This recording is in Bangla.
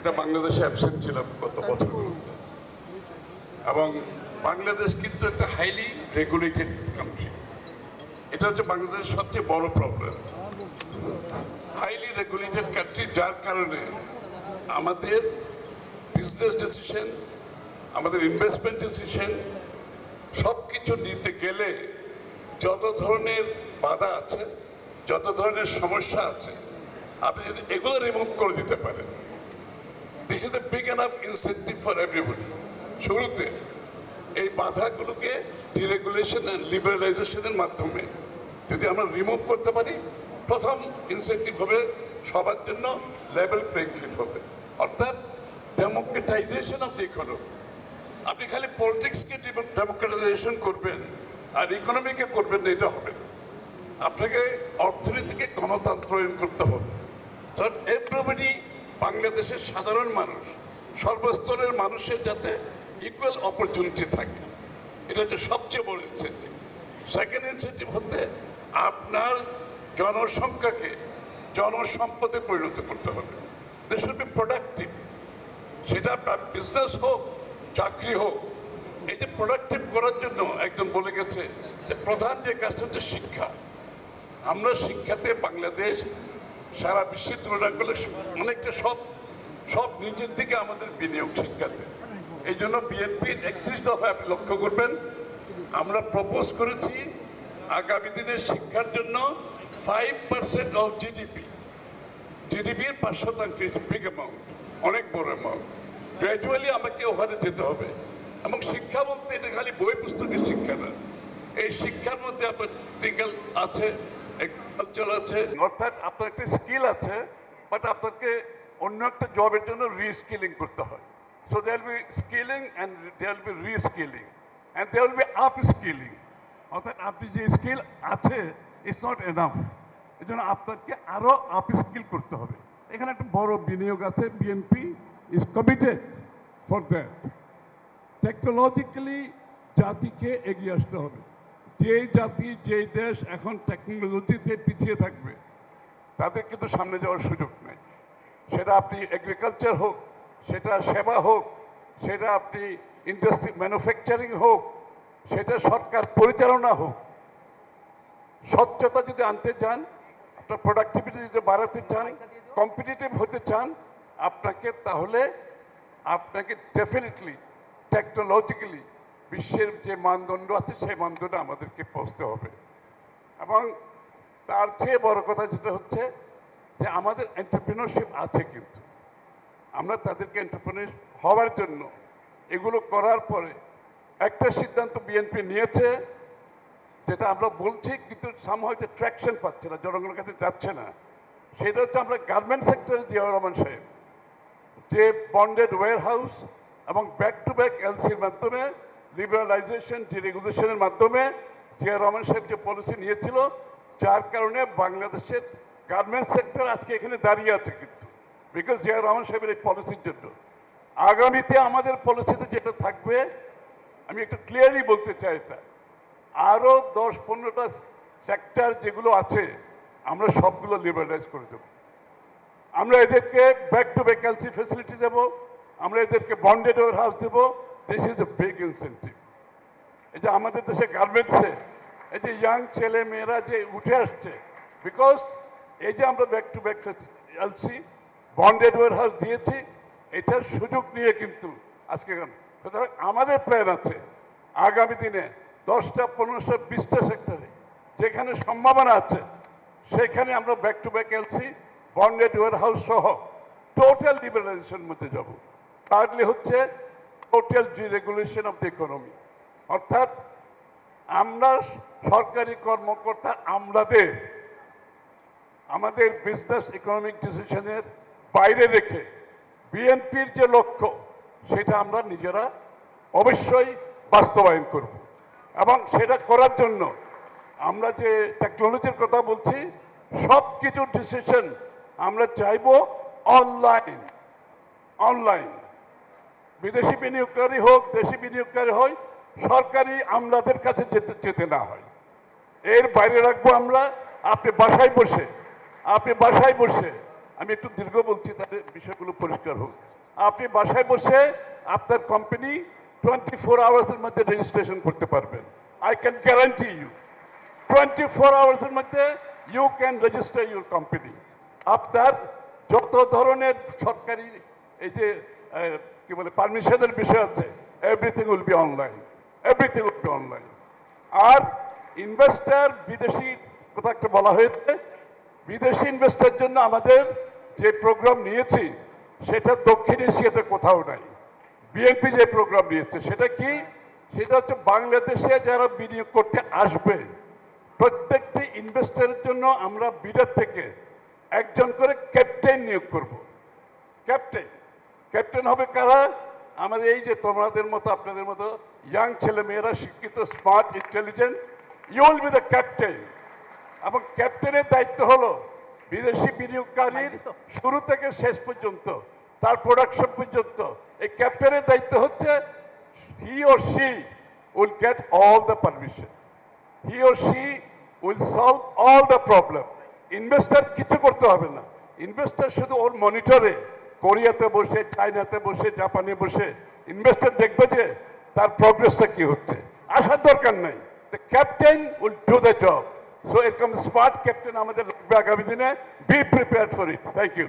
এটা বাংলাদেশে অ্যাবসেন্ট ছিল গত বছরগুলোতে। এবং বাংলাদেশ কিন্তু একটা হাইলি রেগুলেটেড কান্ট্রি। এটা হচ্ছে বাংলাদেশের সবচেয়ে বড় প্রবলেম, হাইলি রেগুলেটেড কান্ট্রি, যার কারণে আমাদের বিজনেস ডিসিশন, আমাদের ইনভেস্টমেন্ট ডিসিশন সব কিছু নিতে গেলে যত ধরনের বাধা আছে, যত ধরনের সমস্যা আছে, আপনি যদি এগুলো রিমুভ করে দিতে পারেন, this is a big enough incentive for everybody. শুরুতে এই বাধাগুলোকে ডিরেগুলেশন অ্যান্ড লিবারালাইজেশনের মাধ্যমে যদি আমরা রিমুভ করতে পারি, প্রথম ইনসেন্টিভ হবে সবার জন্য লেভেল প্লেইং ফিল্ড হবে, অর্থাৎ ডেমোক্রেটাইজেশন অফ দ্য ইকোনমি। আপনি খালি পলিটিক্সকে ডেমোক্রেটাইজেশন করবেন আর ইকোনমিকে করবেন না, এটা হবে না। আপনাকে অর্থনীতিকে গণতন্ত্রায়ন করতে হবে। এভরিবডি, বাংলাদেশের সাধারণ মানুষ, সর্বস্তরের মানুষের যাতে ইকুয়াল অপরচুনিটি থাকে, এটা হচ্ছে সবচেয়ে বড় ইনসেন্টিভ। সেকেন্ড ইনসেন্টিভ হতে আপনার জনসংখ্যাকে জনসম্পদে পরিণত করতে হবে। দে শুড বি প্রোডাক্টিভ, সেটা বিজনেস হোক, চাকরি হোক। এই যে প্রোডাক্টিভ করার জন্য একজন বলে গেছে যে প্রধান যে কাজটা হচ্ছে শিক্ষা। আমরা শিক্ষাতে বাংলাদেশ সারা বিশ্বের তুলনা করলে অনেকটা সব নিচের দিকে আমাদের বিনিয়োগ শিক্ষাতে। এই জন্য বিএনপির 31 দফায় আপনি লক্ষ্য করবেন, আমরা প্রপোজ করেছি আগামী দিনের শিক্ষার জন্য 5% অফ জিডিপির 5% বিগ অ্যামাউন্ট, অনেক বড় অ্যামাউন্ট। গ্র্যাজুয়ালি আমাকে ওখানে যেতে হবে। এবং শিক্ষা বলতে এটা খালি বই পুস্তকের শিক্ষা না, এই শিক্ষার মধ্যে আপনার টেকনিক্যাল আছে, এগ্রিকালচার আছে, অর্থাৎ আপনার একটা স্কিল আছে, বাট আপনাকে অন্য একটা জবের জন্য রিস্কিলিং করতে হয়। So there will be skilling and there will be reskilling and there will be upskilling. অর্থাৎ আপনি যে স্কিল আছে ইটস নট এনাফ, এই জন্য আপনাকে আরও আপস্কিল করতে হবে। এখানে একটা বড় বিনিয়োগ আছে, BNP is committed for that. Technologically জাতিকে এগিয়ে আসতে হবে। যে জাতি, যে দেশ এখন টেকনোলজিতে পিছিয়ে থাকবে, তাদের কিন্তু সামনে যাওয়ার সুযোগ নেই। সেটা আপনি এগ্রিকালচার হোক, সেটা সেবা হোক, সেটা আপনি ইন্ডাস্ট্রি ম্যানুফ্যাকচারিং হোক, সেটা সরকার পরিচালনা হোক। স্বচ্ছতা যদি আনতে চান, আপনার প্রোডাক্টিভিটি যদি বাড়াতে চান, কম্পিটিটিভ হতে চান, তাহলে আপনাকে ডেফিনেটলি টেকনোলজিক্যালি বিশ্বের যে মানদণ্ড আছে সেই মানদণ্ডে আমাদেরকে পৌঁছতে হবে। এবং তার চেয়ে বড় কথা যেটা হচ্ছে যে আমাদের এন্টারপ্রেনারশিপ আছে, কিন্তু আমরা তাদেরকে এন্টারপ্রেনার হওয়ার জন্য এগুলো করার পরে একটা সিদ্ধান্ত বিএনপি নিয়েছে, যেটা আমরা বলছি কিন্তু সামহাউ এটা ট্র্যাকশন পাচ্ছে না, জনগণের কাছে যাচ্ছে না। সেটা হচ্ছে আমরা গার্মেন্ট সেক্টরে জিয়াউর রহমান সাহেব যে বন্ডেড ওয়্যার হাউস এবং ব্যাক টু ব্যাক এলসির মাধ্যমে লিবারালাইজেশন, ডিরেগুলেশনের মাধ্যমে জিয়াউর রহমান সাহেব যে পলিসি নিয়েছিল, যার কারণে বাংলাদেশের গার্মেন্ট সেক্টর আজকে এখানে দাঁড়িয়ে আছে, কিন্তু বিকজ জিয়াউর রহমান সাহেবের এই পলিসির জন্য। আগামীতে আমাদের পলিসিতে যেটা থাকবে, আমি একটু ক্লিয়ারলি বলতে চাই, এটা আরও 10-15টা সেক্টর যেগুলো আছে আমরা সবগুলো লিবারালাইজ করে দেব। আমরা এদেরকে back to back LC facility দেব, আমরা এদেরকে বন্ডেড ওয়্যার হাউস দেবো। This is a big incentive. এই যে আমাদের দেশে গার্মেন্টসে এই যে ইয়াং ছেলে মেয়েরা যে উঠে আসছে, বিকজ এই যে আমরা back to back LC bonded warehouse দিয়েছি, এটার সুযোগ নিয়ে কিন্তু আজকে সুতরাং আমাদের প্ল্যান আছে আগামী দিনে 10টা, 15টা, 20টা সেক্টরে যেখানে সম্ভাবনা আছে সেখানে আমরা back to back LC, bonded warehouse সহ টোটাল লিবারালাইজেশনের মধ্যে যাব। থার্ডলি হচ্ছে total deregulation of the economy, অর্থাৎ আমরা সরকারি কর্মকর্তা আমাদের বিজনেস ইকোনমিক ডিসিশনের বাইরে রেখে বিএনপির যে লক্ষ্য সেটা আমরা নিজেরা অবশ্যই বাস্তবায়ন করব। এবং সেটা করার জন্য আমরা যে টেকনোলজির কথা বলছি, সব কিছু ডিসিশন আমরা চাইব অনলাইন। বিদেশি বিনিয়োগকারী হোক, দেশি বিনিয়োগকারী হয়, সরকারি আমলাদের কাছে যেতে না হয়, এর বাইরে রাখবো আমরা। আপনি বাসায় বসে আমি একটু দীর্ঘ বলছি, তাদের বিষয়গুলো পরিষ্কার হোক। আপনি বাসায় বসে আপনার কোম্পানি 24 আওয়ার্সের মধ্যে রেজিস্ট্রেশন করতে পারবেন। আই ক্যান গ্যারান্টি ইউ 24 আওয়ার্সের মধ্যে you can register your company. আপনার যত ধরনের সরকারি এই যে কি বলে পারমিশনের বিষয় আছে, everything will be online, everything will be online. আর ইনভেস্টার বিদেশি কথা একটা বলা হয়েছে, বিদেশি ইনভেস্টার জন্য আমাদের যে প্রোগ্রাম নিয়েছি সেটা দক্ষিণ এশিয়াতে কোথাও নাই। বিএনপি যে প্রোগ্রাম নিয়েছে সেটা কি, সেটা হচ্ছে বাংলাদেশে যারা বিনিয়োগ করতে আসবে প্রত্যেকটি ইনভেস্টরের জন্য আমরা বিডার থেকে একজন করে ক্যাপ্টেন নিয়োগ করব। ক্যাপ্টেন ক্যাপ্টেন হবে কারা? আমাদের এই যে তোমাদের মতো আপনাদের মতো ইয়াং ছেলে মেয়েরা, শিক্ষিত, smart, intelligent, you will be the captain. এবং ক্যাপ্টেনের দায়িত্ব হলো বিদেশি বিনিয়োগকারীর শুরু থেকে শেষ পর্যন্ত তার প্রোডাকশন পর্যন্ত এই ক্যাপ্টেনের দায়িত্ব হচ্ছে he or she will get all the permission, he or she will solve all the problem. Investor কিছু করতে হবে না, ইনভেস্টার শুধু ওর মনিটরে কোরিয়াতে বসে, চায়নাতে বসে, জাপানে বসে ইনভেস্টার দেখবে যে তার প্রগ্রেসটা কি হচ্ছে, আসার দরকার নাই। The captain will do the job. So এরকম স্মার্ট ক্যাপ্টেন আমাদের লাগবে আগামী দিনে। Be prepared for it. Thank you.